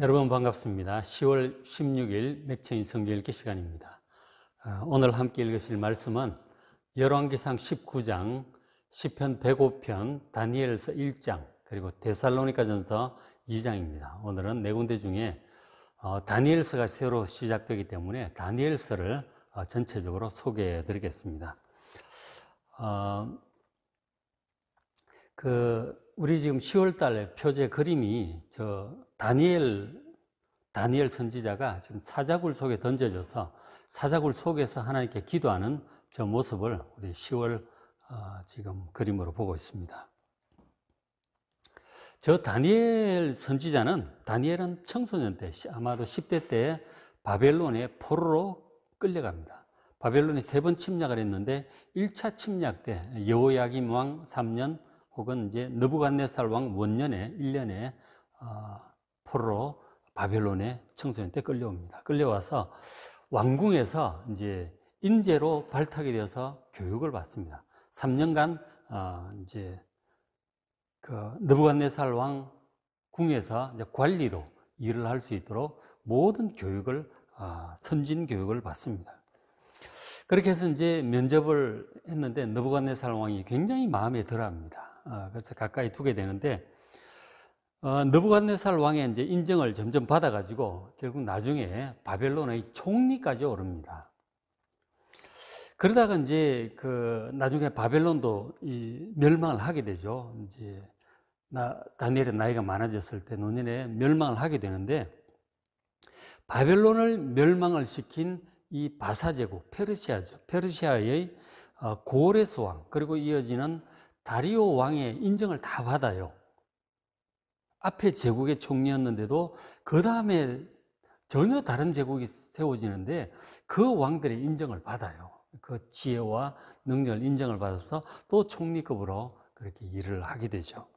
여러분 반갑습니다. 10월 16일 맥체인 성경 읽기 시간입니다. 오늘 함께 읽으실 말씀은 열왕기상 19장, 시편 105편, 다니엘서 1장, 그리고 데살로니가전서 2장입니다. 오늘은 네 군데 중에 다니엘서가 새로 시작되기 때문에 다니엘서를 전체적으로 소개해 드리겠습니다. 우리 지금 10월 달에 표제 그림이 다니엘 선지자가 지금 사자굴 속에 던져져서 사자굴 속에서 하나님께 기도하는 저 모습을 우리 10월 지금 그림으로 보고 있습니다. 저 다니엘 선지자는, 다니엘은 청소년 때, 아마도 10대 때 바벨론의 포로로 끌려갑니다. 바벨론이 3번 침략을 했는데 1차 침략 때 여호야김 왕 3년 혹은 이제 느부갓네살 왕 원년에 1년에 포로로 바벨론에 청소년 때 끌려옵니다. 끌려와서 왕궁에서 이제 인재로 발탁이 되어서 교육을 받습니다. 3년간 이제 느부갓네살 왕 궁에서 이제 관리로 일을 할 수 있도록 모든 교육을 선진 교육을 받습니다. 그렇게 해서 이제 면접을 했는데 느부갓네살 왕이 굉장히 마음에 들어합니다. 그래서 가까이 두게 되는데 느부갓네살 왕의 이제 인정을 점점 받아가지고 결국 나중에 바벨론의 총리까지 오릅니다. 그러다가 이제 나중에 바벨론도 멸망을 하게 되죠. 이제 다니엘의 나이가 많아졌을 때 노년에 멸망을 하게 되는데 바벨론을 멸망을 시킨 이 바사 제국, 페르시아죠. 페르시아의 고레스 왕, 그리고 이어지는 다리오 왕의 인정을 다 받아요. 앞에 제국의 총리였는데도 그 다음에 전혀 다른 제국이 세워지는데 그 왕들의 인정을 받아요. 그 지혜와 능력을 인정을 받아서 또 총리급으로 그렇게 일을 하게 되죠.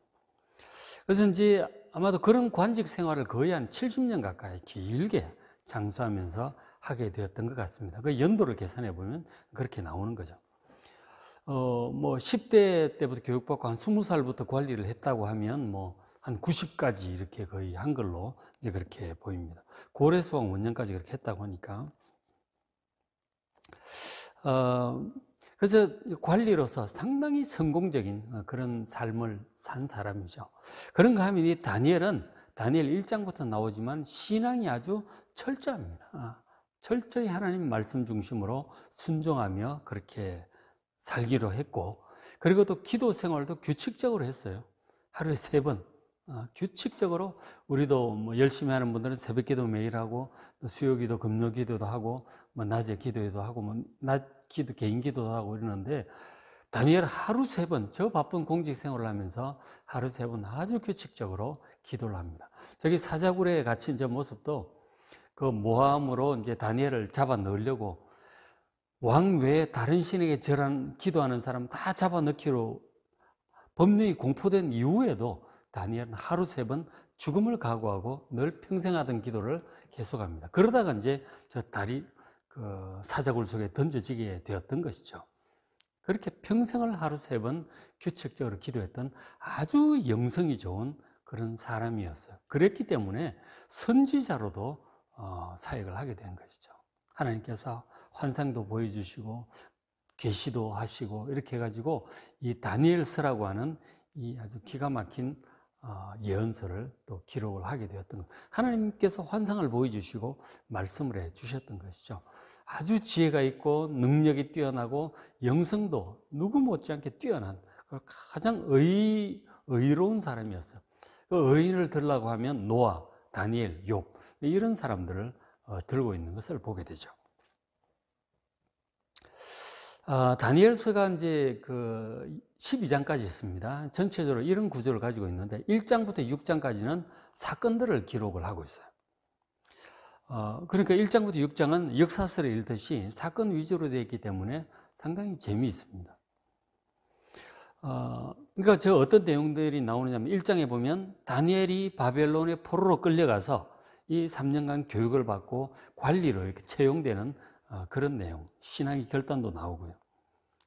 그래서 이제 아마도 그런 관직 생활을 거의 한 70년 가까이 길게 장수하면서 하게 되었던 것 같습니다. 그 연도를 계산해 보면 그렇게 나오는 거죠. 10대 때부터 교육받고 한 20살부터 관리를 했다고 하면 한 90까지 이렇게 거의 한 걸로 이제 그렇게 보입니다. 고레스 왕 원년까지 그렇게 했다고 하니까. 그래서 관리로서 상당히 성공적인 그런 삶을 산 사람이죠. 그런가 하면 이 다니엘 1장부터 나오지만 신앙이 아주 철저합니다. 철저히 하나님 말씀 중심으로 순종하며 그렇게 살기로 했고, 그리고 또 기도 생활도 규칙적으로 했어요. 하루에 3번 규칙적으로. 우리도 열심히 하는 분들은 새벽 기도 매일 하고, 수요 기도, 금요 기도도 하고, 낮에 기도도 하고, 낮 기도, 개인 기도도 하고 이러는데, 다니엘 하루 3번, 저 바쁜 공직 생활을 하면서 하루 3번 아주 규칙적으로 기도를 합니다. 저기 사자굴에 갇힌 저 모습도 그 모함으로 이제 다니엘을 잡아 넣으려고 왕 외에 다른 신에게 기도하는 사람 다 잡아 넣기로 법령이 공포된 이후에도 다니엘은 하루 3번 죽음을 각오하고 늘 평생 하던 기도를 계속합니다. 그러다가 이제 저 사자굴 속에 던져지게 되었던 것이죠. 그렇게 평생을 하루 3번 규칙적으로 기도했던 아주 영성이 좋은 그런 사람이었어요. 그랬기 때문에 선지자로도 사역을 하게 된 것이죠. 하나님께서 환상도 보여주시고 계시도 하시고 이렇게 해가지고 이 다니엘서라고 하는 이 아주 기가 막힌 예언서를 또 기록을 하게 되었던 것. 하나님께서 환상을 보여주시고 말씀을 해주셨던 것이죠. 아주 지혜가 있고 능력이 뛰어나고 영성도 누구 못지않게 뛰어난 가장 의로운 사람이었어요. 그 의인을 들으려고 하면 노아, 다니엘, 욥 이런 사람들을 들고 있는 것을 보게 되죠. 다니엘서가 이제 12장까지 있습니다. 전체적으로 이런 구조를 가지고 있는데 1장부터 6장까지는 사건들을 기록을 하고 있어요. 그러니까 1장부터 6장은 역사서를 읽듯이 사건 위주로 되어 있기 때문에 상당히 재미있습니다. 그러니까 저 어떤 내용들이 나오느냐면 1장에 보면 다니엘이 바벨론의 포로로 끌려가서 이 3년간 교육을 받고 관리로 이렇게 채용되는 그런 내용, 신학의 결단도 나오고요.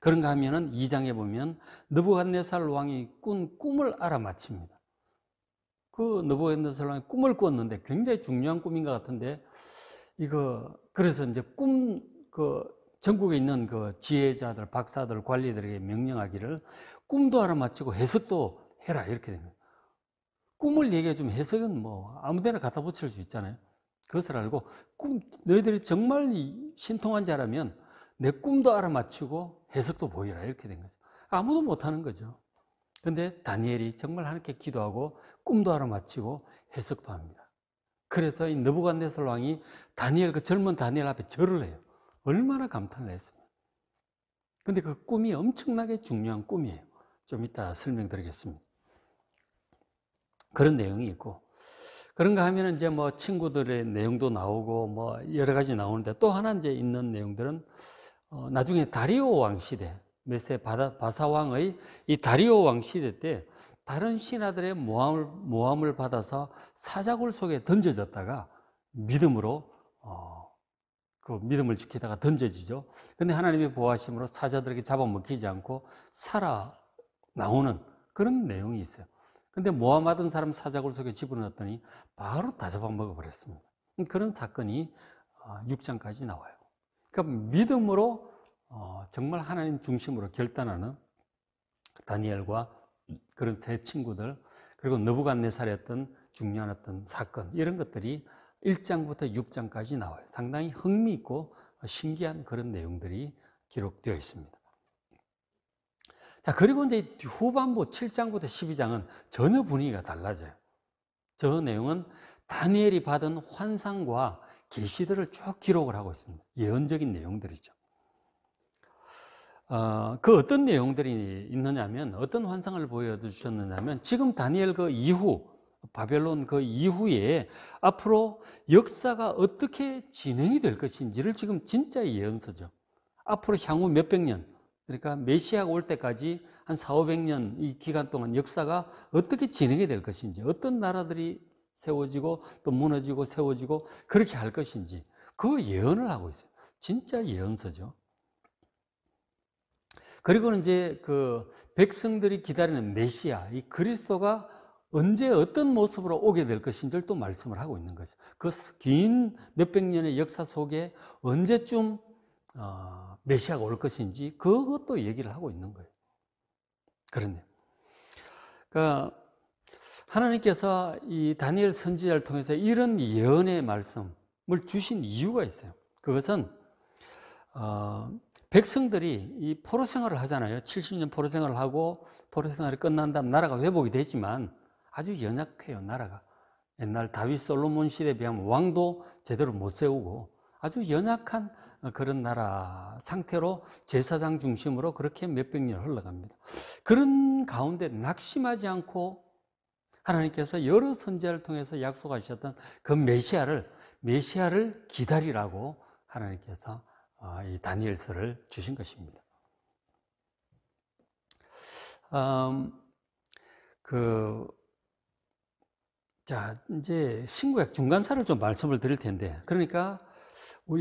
그런가 하면은 2장에 보면 느부갓네살 왕이 꾼 꿈을 알아맞힙니다. 그 느부갓네살 왕이 꿈을 꿨는데 굉장히 중요한 꿈인 것 같은데 그래서 이제 전국에 있는 그 지혜자들, 박사들, 관리들에게 명령하기를 꿈도 알아맞히고 해석도 해라 이렇게 된 거예요. 꿈을 얘기해 주면 해석은 뭐 아무데나 갖다 붙일 수 있잖아요. 그것을 알고 너희들이 정말 신통한 자라면 내 꿈도 알아맞히고 해석도 보이라 이렇게 된 거죠. 아무도 못하는 거죠. 근데 다니엘이 정말 하나님께 기도하고 꿈도 알아맞히고 해석도 합니다. 그래서 이 느부갓네살 왕이 그 젊은 다니엘 앞에 절을 해요. 얼마나 감탄을 했습니까? 근데 그 꿈이 엄청나게 중요한 꿈이에요. 좀 이따 설명드리겠습니다. 그런 내용이 있고, 그런가 하면 이제 뭐 친구들의 내용도 나오고 뭐 여러 가지 나오는데, 또 하나 이제 있는 내용들은 나중에 다리오 왕 시대, 메세 바사 왕의 이 다리오 왕 시대 때 다른 신하들의 모함을 받아서 사자굴 속에 던져졌다가 믿음으로 그 믿음을 지키다가 던져지죠. 근데 하나님의 보호하심으로 사자들에게 잡아먹히지 않고 살아 나오는 그런 내용이 있어요. 근데 모함하던 사람 사자굴 속에 집어넣었더니 바로 다 잡아먹어 버렸습니다. 그런 사건이 6장까지 나와요. 그러니까 믿음으로 정말 하나님 중심으로 결단하는 다니엘과 그런 세 친구들, 그리고 느부갓네살의 어떤 중요한 어떤 사건, 이런 것들이 1장부터 6장까지 나와요. 상당히 흥미있고 신기한 그런 내용들이 기록되어 있습니다. 자, 그리고 이제 후반부 7장부터 12장은 전혀 분위기가 달라져요. 저 내용은 다니엘이 받은 환상과 계시들을 쭉 기록을 하고 있습니다. 예언적인 내용들이죠. 그 어떤 내용들이 있느냐면, 어떤 환상을 보여주셨느냐면, 지금 다니엘 그 이후, 바벨론 그 이후에 앞으로 역사가 어떻게 진행이 될 것인지를 지금 진짜 예언서죠. 앞으로 향후 몇백 년, 그러니까 메시아가 올 때까지 한 400~500년 이 기간 동안 역사가 어떻게 진행이 될 것인지, 어떤 나라들이 세워지고 또 무너지고 세워지고 그렇게 할 것인지, 그 예언을 하고 있어요. 진짜 예언서죠. 그리고는 이제 그 백성들이 기다리는 메시아, 이 그리스도가 언제 어떤 모습으로 오게 될 것인지를 또 말씀을 하고 있는 거죠. 그 긴 몇백 년의 역사 속에 언제쯤 메시아가 올 것인지 그것도 얘기를 하고 있는 거예요. 그렇네요. 그러니까 하나님께서 이 다니엘 선지자를 통해서 이런 예언의 말씀을 주신 이유가 있어요. 그것은 백성들이 이 포로 생활을 하잖아요. 70년 포로 생활을 하고 포로 생활이 끝난 다음 나라가 회복이 되지만 아주 연약해요, 나라가. 옛날 다윗 솔로몬 시대에 비하면 왕도 제대로 못 세우고 아주 연약한 그런 나라 상태로 제사장 중심으로 그렇게 몇백 년 흘러갑니다. 그런 가운데 낙심하지 않고 하나님께서 여러 선지자를 통해서 약속하셨던 그 메시아를 기다리라고 하나님께서 이 다니엘서를 주신 것입니다. 자, 이제 신구약 중간사를 좀 말씀을 드릴 텐데, 그러니까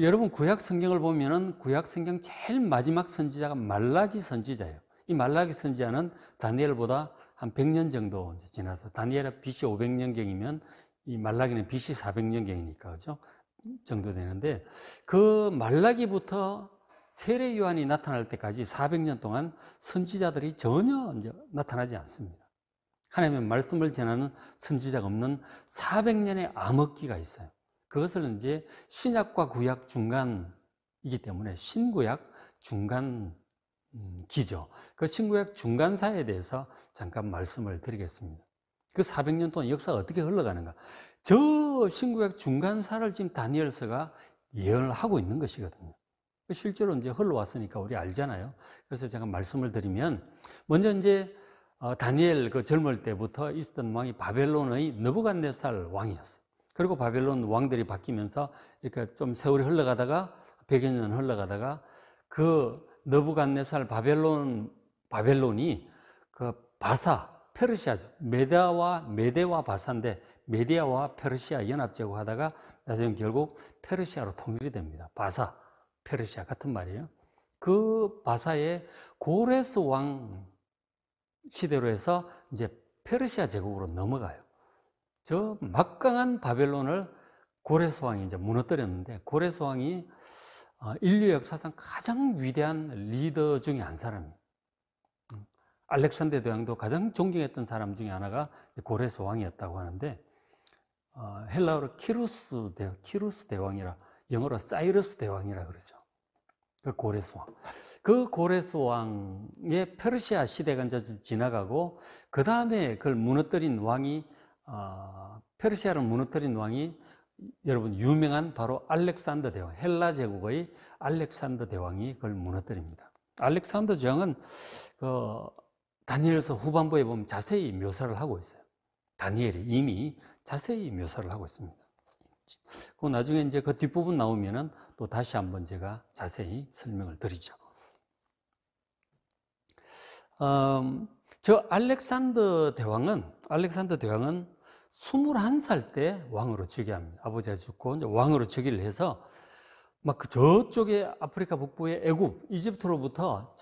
여러분 구약 성경을 보면은 구약 성경 제일 마지막 선지자가 말라기 선지자예요. 이 말라기 선지자는 다니엘보다 한 100년 정도 지나서, 다니엘은 BC 500년경이면 이 말라기는 BC 400년경이니까 그죠? 정도 되는데, 그 말라기부터 세례 요한이 나타날 때까지 400년 동안 선지자들이 전혀 이제 나타나지 않습니다. 하나님의 말씀을 전하는 선지자가 없는 400년의 암흑기가 있어요. 그것을 이제 신약과 구약 중간이기 때문에 신구약 중간기죠. 그 신구약 중간사에 대해서 잠깐 말씀을 드리겠습니다. 그 400년 동안 역사가 어떻게 흘러가는가. 저 신구약 중간사를 지금 다니엘서가 예언을 하고 있는 것이거든요. 실제로 이제 흘러왔으니까 우리 알잖아요. 그래서 제가 말씀을 드리면, 먼저 이제 다니엘 그 젊을 때부터 있었던 왕이 바벨론의 느부갓네살 왕이었어요. 그리고 바벨론 왕들이 바뀌면서 이렇게 좀 세월이 흘러가다가 100여 년 흘러가다가 그 느부갓네살 바벨론이 그 페르시아죠. 메대와 바사인데 메디아와 페르시아 연합제국 하다가 나중에 결국 페르시아로 통일이 됩니다. 페르시아 같은 말이에요. 그 바사의 고레스 왕 시대로 해서 이제 페르시아 제국으로 넘어가요. 저 막강한 바벨론을 고레스 왕이 이제 무너뜨렸는데, 고레스 왕이 인류 역사상 가장 위대한 리더 중에 한 사람이에요. 알렉산더 대왕도 가장 존경했던 사람 중에 하나가 고레스 왕이었다고 하는데, 헬라어로 키루스 대왕이라, 영어로 사이러스 대왕이라 그러죠. 그 고레스 왕. 그 고레스 왕의 페르시아 시대가 이제 지나가고, 그 다음에 그걸 무너뜨린 왕이, 페르시아를 무너뜨린 왕이 여러분 유명한 바로 알렉산더 대왕, 헬라 제국의 알렉산더 대왕이 그걸 무너뜨립니다. 알렉산더 대왕은 다니엘서 후반부에 보면 자세히 묘사를 하고 있어요. 다니엘이 이미 자세히 묘사를 하고 있습니다. 그 나중에 이제 그 뒷부분 나오면은 또 다시 한번 제가 자세히 설명을 드리죠. 저 알렉산더 대왕은 21살 때 왕으로 즉위합니다. 아버지가 죽고 이제 왕으로 즉위를 해서 막 그 저쪽에 아프리카 북부의 애굽, 이집트로부터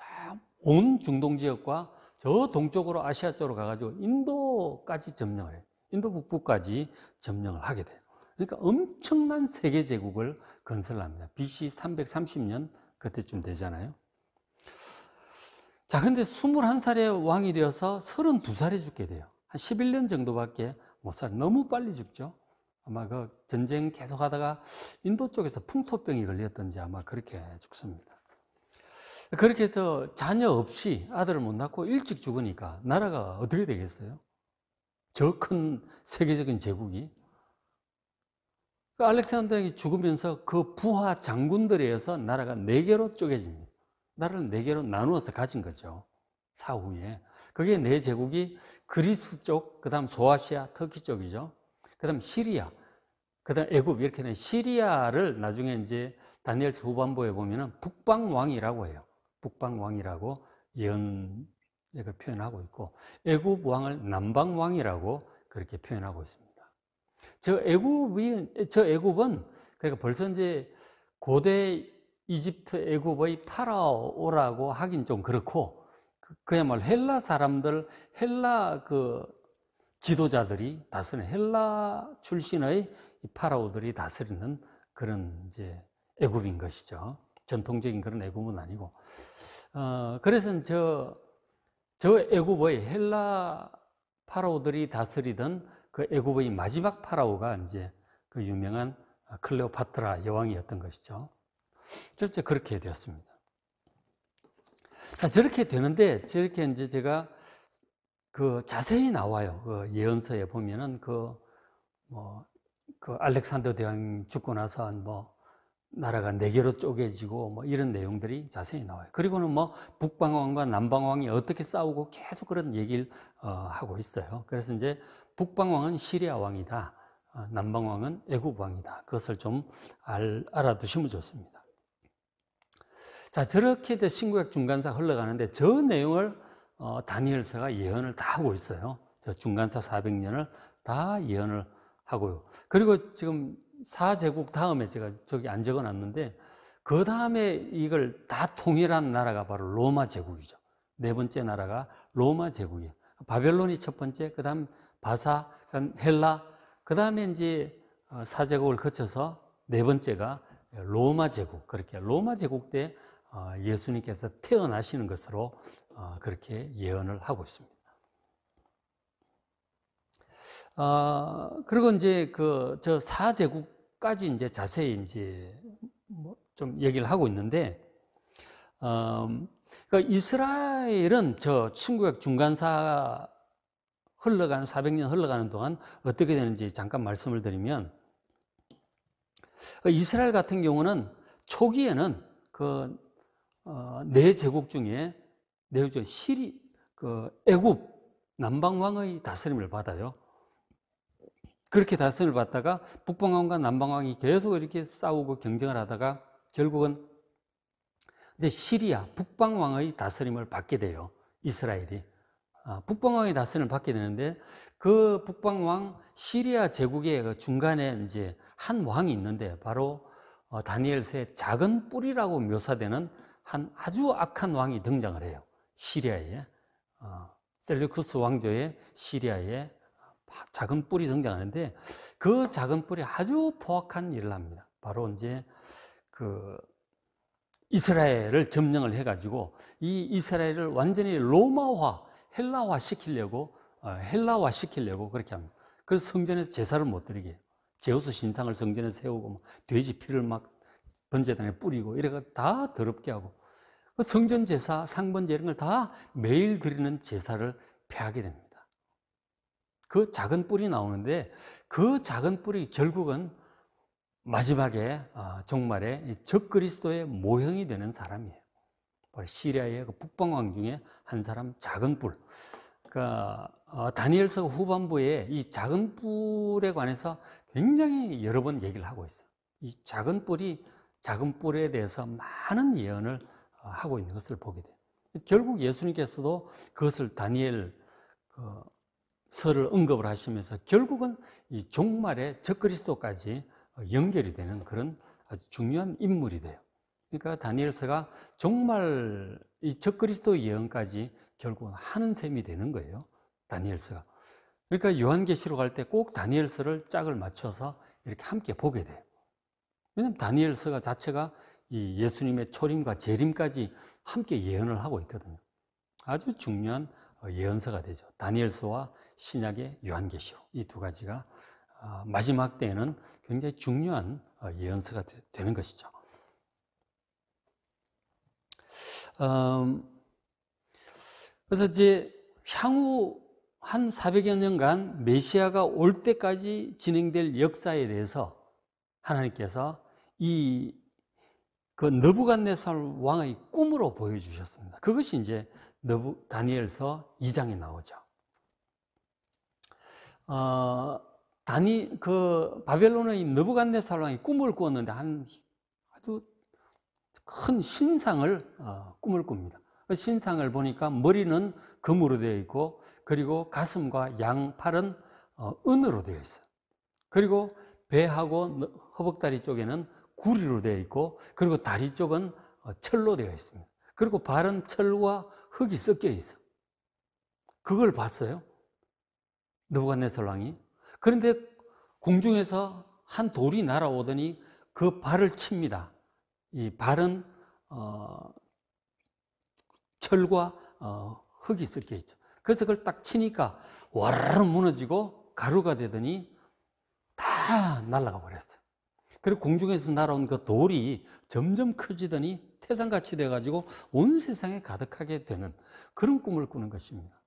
온 중동 지역과 저 동쪽으로 아시아 쪽으로 가가지고 인도까지 점령을 해요. 인도 북부까지 점령을 하게 돼요. 그러니까 엄청난 세계 제국을 건설합니다. BC 330년 그때쯤 되잖아요. 자, 근데 21살에 왕이 되어서 32살에 죽게 돼요. 한 11년 정도밖에 못 살아요. 너무 빨리 죽죠. 아마 그 전쟁 계속 하다가 인도 쪽에서 풍토병이 걸렸던지 아마 그렇게 죽습니다. 그렇게 해서 자녀 없이 아들을 못 낳고 일찍 죽으니까 나라가 어떻게 되겠어요? 저 큰 세계적인 제국이. 알렉산더가 죽으면서 그 부하 장군들에 의해서 나라가 4개로 쪼개집니다. 나라를 4개로 나누어서 가진 거죠. 사후에. 그게 4제국이 그리스 쪽, 그 다음 소아시아, 터키 쪽이죠. 그 다음 시리아, 그 다음 애굽, 이렇게 된 시리아를 나중에 이제 다니엘서 후반부에 보면은 북방왕이라고 해요. 북방왕이라고 예언을 표현하고 있고, 애굽 왕을 남방왕이라고 그렇게 표현하고 있습니다. 저 애굽은 그러니까 벌써 이제 고대 이집트 애굽의 파라오라고 하긴 좀 그렇고, 그야말로 헬라 사람들, 헬라 그 지도자들이 다스리는, 헬라 출신의 파라오들이 다스리는 그런 이제 애굽인 것이죠. 전통적인 그런 애굽은 아니고. 그래서 저 애굽의 헬라 파라오들이 다스리던 그 애굽의 마지막 파라오가 이제 그 유명한 클레오파트라 여왕이었던 것이죠. 실제 그렇게 되었습니다. 자, 저렇게 되는데, 저렇게 이제 제가 그 자세히 나와요. 그 예언서에 보면은 그 알렉산더 대왕 죽고 나서 나라가 4개로 쪼개지고 이런 내용들이 자세히 나와요. 그리고는 북방왕과 남방왕이 어떻게 싸우고 계속 그런 얘기를 하고 있어요. 그래서 이제 북방왕은 시리아 왕이다. 남방왕은 애굽 왕이다. 그것을 좀 알아두시면 좋습니다. 자, 저렇게 이제 신구약 중간사 흘러가는데 저 내용을 다니엘서가 예언을 다 하고 있어요. 저 중간사 400년을 다 예언을 하고요. 그리고 지금 4제국 다음에 제가 저기 안 적어 놨는데, 그 다음에 이걸 다 통일한 나라가 바로 로마 제국이죠. 4번째 나라가 로마 제국이에요. 바벨론이 첫 번째, 그 다음 바사, 그 다음 헬라, 그 다음에 이제 4제국을 거쳐서 4번째가 로마 제국. 그렇게 로마 제국 때 예수님께서 태어나시는 것으로 그렇게 예언을 하고 있습니다. 그리고 이제 저 4제국까지 이제 자세히 이제 좀 얘기를 하고 있는데, 그러니까 이스라엘은 저 신구약 중간사 흘러가는 400년 흘러가는 동안 어떻게 되는지 잠깐 말씀을 드리면, 이스라엘 같은 경우는 초기에는 그 4제국 중에 애굽 남방왕의 다스림을 받아요. 그렇게 다스림을 받다가 북방왕과 남방왕이 계속 이렇게 싸우고 경쟁을 하다가 결국은 이제 시리아 북방왕의 다스림을 받게 돼요. 이스라엘이. 북방왕의 다스림을 받게 되는데, 그 북방왕 시리아 제국의 그 중간에 이제 한 왕이 있는데, 바로 다니엘서의 작은 뿔이라고 묘사되는 한 아주 악한 왕이 등장을 해요. 시리아에. 셀루쿠스 왕조의 시리아에 작은 뿔이 등장하는데 그 작은 뿔이 아주 포악한 일을 합니다. 바로 이제 그 이스라엘을 점령을 해가지고 이 이스라엘을 완전히 로마화, 헬라화 시키려고 그렇게 합니다. 그래서 성전에서 제사를 못 드리게 해요. 제우스 신상을 성전에 세우고 돼지 피를 막 번제단에 뿌리고 이래가 다 더럽게 하고 그 성전 제사, 상번제 이런 걸 다 매일 드리는 제사를 폐하게 됩니다. 그 작은 뿔이 나오는데 그 작은 뿔이 결국은 마지막에 종말에 적그리스도의 모형이 되는 사람이에요. 바로 시리아의 그 북방왕 중에 한 사람 작은 뿔. 그러니까 다니엘서 후반부에 이 작은 뿔에 관해서 굉장히 여러 번 얘기를 하고 있어요. 이 작은 뿔에 대해서 많은 예언을 하고 있는 것을 보게 돼요. 결국 예수님께서도 그것을 다니엘 서를 언급을 하시면서 결국은 이 종말의 적그리스도까지 연결이 되는 그런 아주 중요한 인물이 돼요. 그러니까 다니엘서가 종말 이 적그리스도 예언까지 결국은 하는 셈이 되는 거예요. 다니엘서가. 그러니까 요한계시록 할 때 꼭 다니엘서를 짝을 맞춰서 이렇게 함께 보게 돼요. 왜냐하면 다니엘서 자체가 이 예수님의 초림과 재림까지 함께 예언을 하고 있거든요. 아주 중요한 예언서가 되죠. 다니엘서와 신약의 요한계시록 이 두 가지가 마지막 때에는 굉장히 중요한 예언서가 되는 것이죠. 그래서 이제 향후 한 400여 년간 메시아가 올 때까지 진행될 역사에 대해서 하나님께서 그 느부갓네살 왕의 꿈으로 보여주셨습니다. 그것이 이제 다니엘서 2장에 나오죠. 바벨론의 느부갓네살 왕이 꿈을 꾸었는데 아주 큰 신상을 꿈을 꿉니다. 그 신상을 보니까 머리는 금으로 되어 있고 그리고 가슴과 양팔은 은으로 되어 있어요. 그리고 배하고 허벅다리 쪽에는 구리로 되어 있고 그리고 다리 쪽은 철로 되어 있습니다. 그리고 발은 철과 흙이 섞여 있어. 그걸 봤어요. 느부갓네살 왕이. 그런데 공중에서 한 돌이 날아오더니 그 발을 칩니다. 이 발은 철과 흙이 섞여 있죠. 그래서 그걸 딱 치니까 와르르 무너지고 가루가 되더니 다 날아가 버렸어요. 그리고 공중에서 날아온 그 돌이 점점 커지더니 태산같이 돼가지고 온 세상에 가득하게 되는 그런 꿈을 꾸는 것입니다.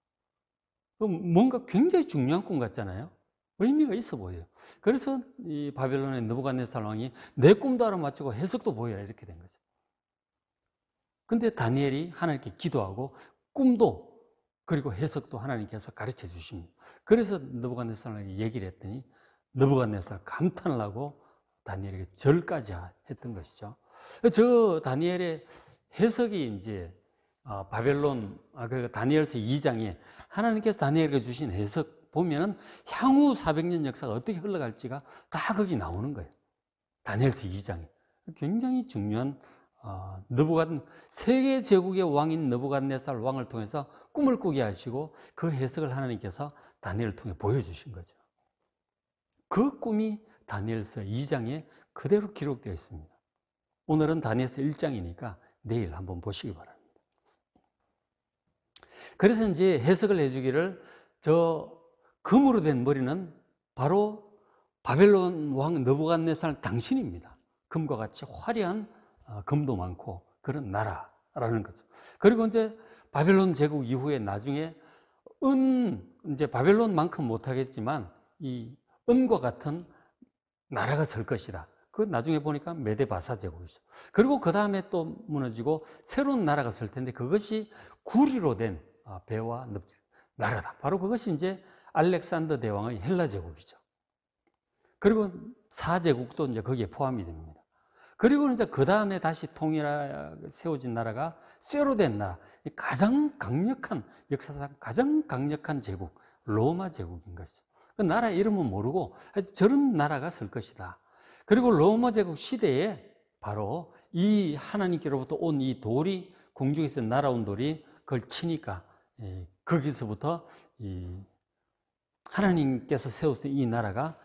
뭔가 굉장히 중요한 꿈 같잖아요. 의미가 있어 보여요. 그래서 이 바벨론의 느부갓네살 왕이 내 꿈도 알아맞히고 해석도 보여라 이렇게 된 거죠. 근데 다니엘이 하나님께 기도하고 꿈도 그리고 해석도 하나님께서 가르쳐 주십니다. 그래서 느부갓네살 왕이 얘기를 했더니 느부갓네살 감탄을 하고 다니엘에게 절까지 했던 것이죠. 저 다니엘의 해석이 이제 다니엘서 2장에 하나님께서 다니엘에게 주신 해석 보면은 향후 400년 역사가 어떻게 흘러갈지가 다 거기 나오는 거예요. 다니엘서 2장에. 굉장히 중요한 세계 제국의 왕인 느부갓네살 왕을 통해서 꿈을 꾸게 하시고 그 해석을 하나님께서 다니엘을 통해 보여주신 거죠. 그 꿈이 다니엘서 2장에 그대로 기록되어 있습니다. 오늘은 다니엘서 1장이니까 내일 한번 보시기 바랍니다. 그래서 이제 해석을 해주기를 저 금으로 된 머리는 바로 바벨론 왕 느부갓네살 당신입니다. 금과 같이 화려한 금도 많고 그런 나라라는 거죠. 그리고 이제 바벨론 제국 이후에 나중에 이제 바벨론만큼 못하겠지만 이 은과 같은 나라가 설 것이다. 그 나중에 보니까 메데바사 제국이죠. 그리고 그 다음에 또 무너지고 새로운 나라가 설 텐데 그것이 구리로 된 배와 나라다. 바로 그것이 이제 알렉산더 대왕의 헬라 제국이죠. 그리고 사제국도 이제 거기에 포함이 됩니다. 그리고 이제 그 다음에 다시 통일하게 세워진 나라가 쇠로 된 나라, 가장 강력한 역사상 가장 강력한 제국, 로마 제국인 것이죠. 그 나라 이름은 모르고 저런 나라가 설 것이다. 그리고 로마 제국 시대에 바로 이 하나님께로부터 온 이 돌이 공중에서 날아온 돌이 그걸 치니까 거기서부터 이 하나님께서 세우신 이 나라가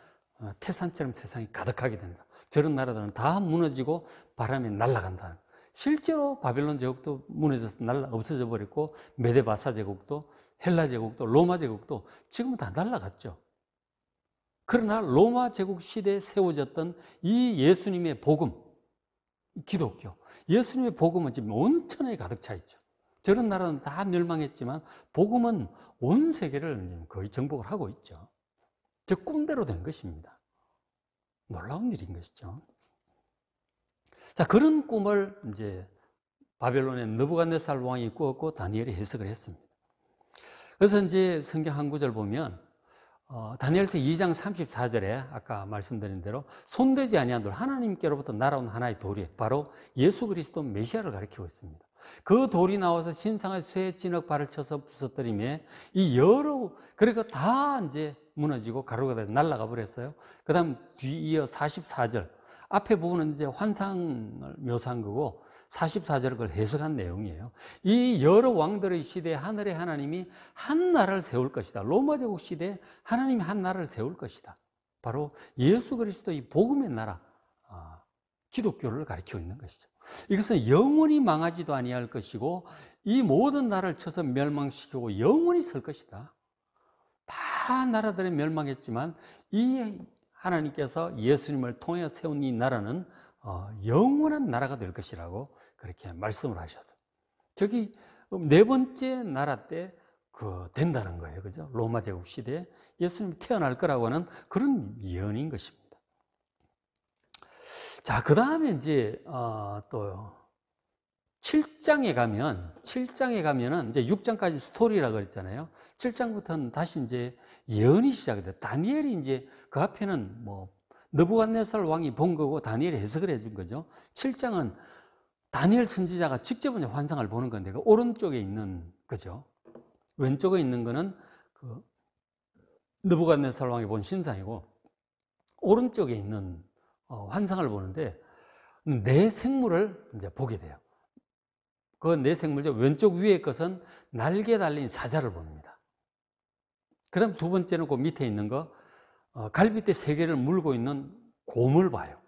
태산처럼 세상이 가득하게 된다. 저런 나라들은 다 무너지고 바람에 날아간다. 실제로 바벨론 제국도 무너져서 없어져 버렸고, 메데바사 제국도, 헬라 제국도, 로마 제국도 지금은 다 날아갔죠. 그러나 로마 제국 시대에 세워졌던 이 예수님의 복음, 기독교, 예수님의 복음은 지금 온 천하에 가득 차 있죠. 저런 나라는 다 멸망했지만 복음은 온 세계를 거의 정복을 하고 있죠. 저 꿈대로 된 것입니다. 놀라운 일인 것이죠. 자, 그런 꿈을 이제 바벨론의 느부갓네살 왕이 꾸었고 다니엘이 해석을 했습니다. 그래서 이제 성경 한 구절 보면 다니엘서 2장 34절에 아까 말씀드린 대로 손대지 아니한 돌, 하나님께로부터 날아온 하나의 돌이 바로 예수 그리스도 메시아를 가리키고 있습니다. 그 돌이 나와서 신상의 쇠 진흙 발을 쳐서 부서뜨리며 이 여러, 그러니까 다 이제 무너지고 가루가 돼서 날아가 버렸어요. 그 다음 뒤이어 44절, 앞에 부분은 이제 환상을 묘사한 거고 44절을 그걸 해석한 내용이에요. 이 여러 왕들의 시대에 하늘의 하나님이 한 나라를 세울 것이다. 로마 제국 시대에 하나님이 한 나라를 세울 것이다. 바로 예수 그리스도의 복음의 나라, 기독교를 가리키고 있는 것이죠. 이것은 영원히 망하지도 아니할 것이고 이 모든 나라를 쳐서 멸망시키고 영원히 설 것이다. 다 나라들이 멸망했지만 이 하나님께서 예수님을 통해 세운 이 나라는 영원한 나라가 될 것이라고 그렇게 말씀을 하셨어요. 저기 네 번째 나라 때 된다는 거예요. 그죠? 로마 제국 시대에 예수님이 태어날 거라고 하는 그런 예언인 것입니다. 자, 그 다음에 이제 또 7장에 가면은 이제 6장까지 스토리라고 그랬잖아요. 7장부터는 다시 이제 예언이 시작이 돼요. 다니엘이 이제 그 앞에는 뭐 느부갓네살 왕이 본 거고 다니엘이 해석을 해준 거죠. 7장은 다니엘 선지자가 직접 이제 환상을 보는 건데 그 오른쪽에 있는 거죠. 왼쪽에 있는 거는 그 느부갓네살 왕이 본 신상이고 오른쪽에 있는 환상을 보는데 네 생물을 이제 보게 돼요. 그 네 생물 중 왼쪽 위에 것은 날개 달린 사자를 봅니다. 그 다음 두 번째는 그 밑에 있는 거 갈빗대 세 개를 물고 있는 곰을 봐요.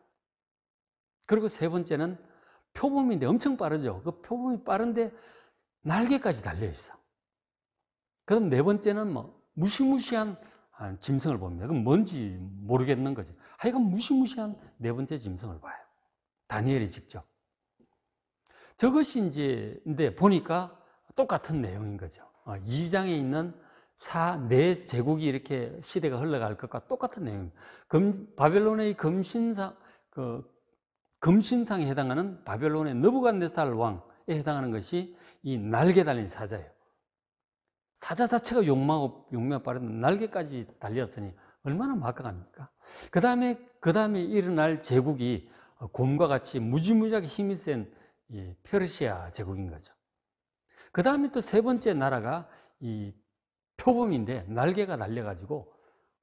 그리고 세 번째는 표범인데 엄청 빠르죠. 그 표범이 빠른데 날개까지 달려 있어. 그 다음 네 번째는 뭐 무시무시한 짐승을 봅니다. 그럼 뭔지 모르겠는 거지. 하여간 무시무시한 네 번째 짐승을 봐요. 다니엘이 직접. 저것이 이제, 근데 보니까 똑같은 내용인 거죠. 2장에 있는 네 제국이 이렇게 시대가 흘러갈 것과 똑같은 내용입니다. 바벨론의 금신상에 해당하는 바벨론의 느부갓네살 왕에 해당하는 것이 이 날개 달린 사자예요. 사자 자체가 용맹 빠른 날개까지 달렸으니 얼마나 막강합니까? 그 다음에 일어날 제국이 곰과 같이 무지무지하게 힘이 센 페르시아 제국인 거죠. 그 다음에 또 세 번째 나라가 이 표범인데 날개가 달려가지고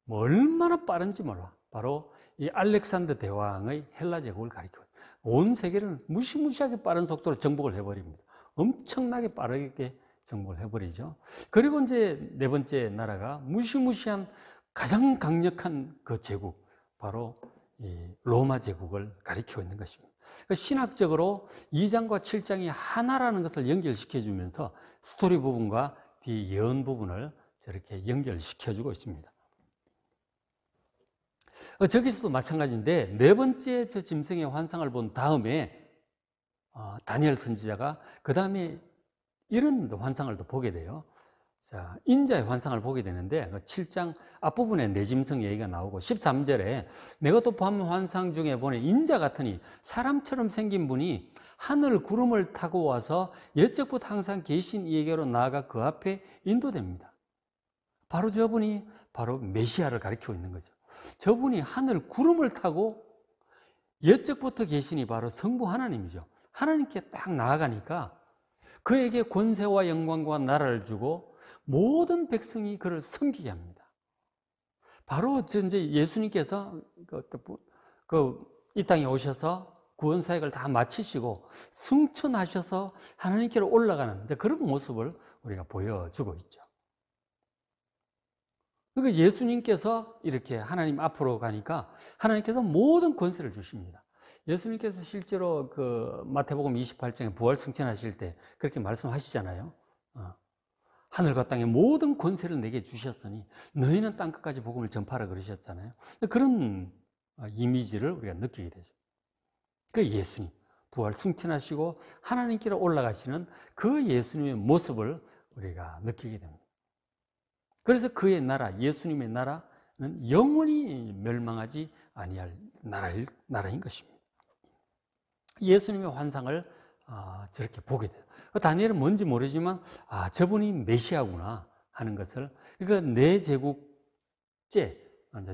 뭐 얼마나 빠른지 몰라. 바로 이 알렉산더 대왕의 헬라 제국을 가리키고 온 세계를 무시무시하게 빠른 속도로 정복을 해버립니다. 엄청나게 빠르게 정복을 해버리죠. 그리고 이제 네 번째 나라가 무시무시한 가장 강력한 그 제국, 바로 이 로마 제국을 가리키고 있는 것입니다. 신학적으로 2장과 7장이 하나라는 것을 연결시켜주면서 스토리 부분과 뒤 예언 부분을 저렇게 연결시켜주고 있습니다. 저기서도 마찬가지인데 네 번째 저 짐승의 환상을 본 다음에 다니엘 선지자가 그 다음에 이런 환상을 또 보게 돼요. 자, 인자의 환상을 보게 되는데 7장 앞부분에 네 짐승 얘기가 나오고 13절에 내가 또 밤 환상 중에 보니 인자 같으니 사람처럼 생긴 분이 하늘 구름을 타고 와서 옛적부터 항상 계신 이에게로 나아가 그 앞에 인도됩니다. 바로 저분이 바로 메시아를 가리키고 있는 거죠. 저분이 하늘 구름을 타고 옛적부터 계시니 바로 성부 하나님이죠. 하나님께 딱 나아가니까 그에게 권세와 영광과 나라를 주고 모든 백성이 그를 섬기게 합니다. 바로 이제 예수님께서 이 땅에 오셔서 구원 사역을 다 마치시고 승천하셔서 하나님께로 올라가는 그런 모습을 우리가 보여주고 있죠. 그러니까 예수님께서 이렇게 하나님 앞으로 가니까 하나님께서 모든 권세를 주십니다. 예수님께서 실제로 그 마태복음 28장에 부활 승천하실 때 그렇게 말씀하시잖아요. 하늘과 땅의 모든 권세를 내게 주셨으니 너희는 땅끝까지 복음을 전파하라 그러셨잖아요. 그런 이미지를 우리가 느끼게 되죠. 그 예수님, 부활 승천하시고 하나님께로 올라가시는 그 예수님의 모습을 우리가 느끼게 됩니다. 그래서 그의 나라, 예수님의 나라는 영원히 멸망하지 아니할 나라인 것입니다. 예수님의 환상을 저렇게 보게 돼요. 다니엘은 뭔지 모르지만 저분이 메시아구나 하는 것을, 그러니까 내 제국제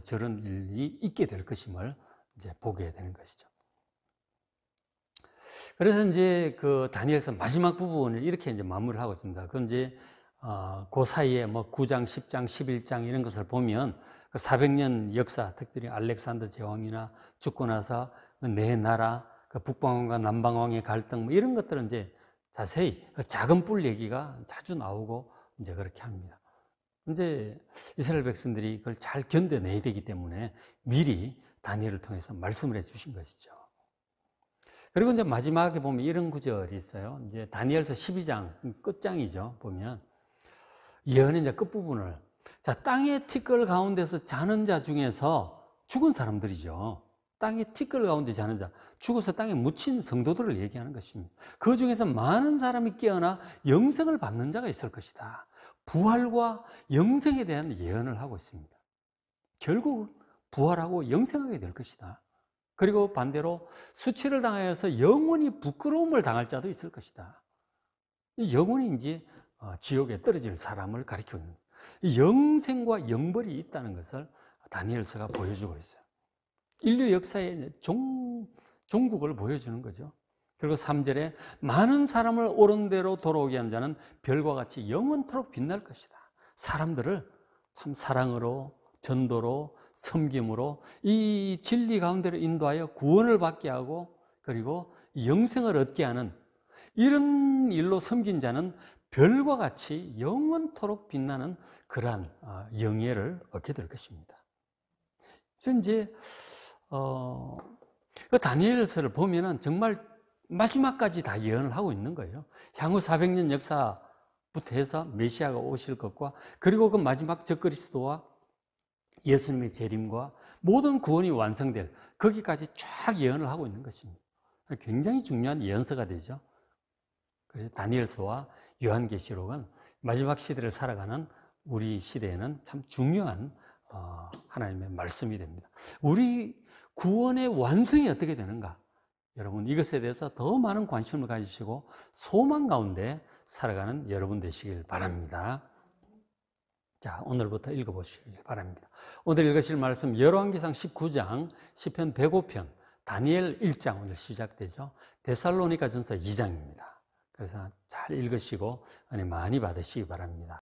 저런 일이 있게 될 것임을 이제 보게 되는 것이죠. 그래서 이제 그 다니엘서 마지막 부분을 이렇게 이제 마무리를 하고 있습니다. 그건 이제 그 사이에 뭐 9장, 10장, 11장 이런 것을 보면 그 400년 역사, 특별히 알렉산더 제왕이나 죽고 나서 내 나라, 그 북방왕과 남방왕의 갈등 뭐 이런 것들은 이제 자세히 작은 뿔 얘기가 자주 나오고 이제 그렇게 합니다. 이제 이스라엘 백성들이 그걸 잘 견뎌내야 되기 때문에 미리 다니엘을 통해서 말씀을 해 주신 것이죠. 그리고 이제 마지막에 보면 이런 구절이 있어요. 이제 다니엘서 12장 끝장이죠. 보면 예언의 이제 끝부분을, 자, 땅의 티끌 가운데서 자는 자 중에서 죽은 사람들이죠. 땅의 티끌 가운데 자는 자, 죽어서 땅에 묻힌 성도들을 얘기하는 것입니다. 그 중에서 많은 사람이 깨어나 영생을 받는 자가 있을 것이다. 부활과 영생에 대한 예언을 하고 있습니다. 결국 부활하고 영생하게 될 것이다. 그리고 반대로 수치를 당하여서 영원히 부끄러움을 당할 자도 있을 것이다. 영원히 이제 지옥에 떨어질 사람을 가리키고 있는 거예요. 영생과 영벌이 있다는 것을 다니엘서가 보여주고 있어요. 인류 역사의 종국을 보여주는 거죠. 그리고 3절에 많은 사람을 옳은 대로 돌아오게 한 자는 별과 같이 영원토록 빛날 것이다. 사람들을 참 사랑으로, 전도로, 섬김으로 이 진리 가운데로 인도하여 구원을 받게 하고 그리고 영생을 얻게 하는 이런 일로 섬긴 자는 별과 같이 영원토록 빛나는 그러한 영예를 얻게 될 것입니다. 그래서 이제 그 다니엘서를 보면은 정말 마지막까지 다 예언을 하고 있는 거예요. 향후 400년 역사부터 해서 메시아가 오실 것과 그리고 그 마지막 적그리스도와 예수님의 재림과 모든 구원이 완성될 거기까지 쫙 예언을 하고 있는 것입니다. 굉장히 중요한 예언서가 되죠. 그래서 다니엘서와 요한계시록은 마지막 시대를 살아가는 우리 시대에는 참 중요한 하나님의 말씀이 됩니다. 우리 구원의 완성이 어떻게 되는가? 여러분 이것에 대해서 더 많은 관심을 가지시고 소망 가운데 살아가는 여러분 되시길 바랍니다. 자, 오늘부터 읽어보시길 바랍니다. 오늘 읽으실 말씀 열왕기상 19장, 시편 105편, 다니엘 1장 오늘 시작되죠. 데살로니가전서 2장입니다. 그래서 잘 읽으시고 은혜 많이 받으시기 바랍니다.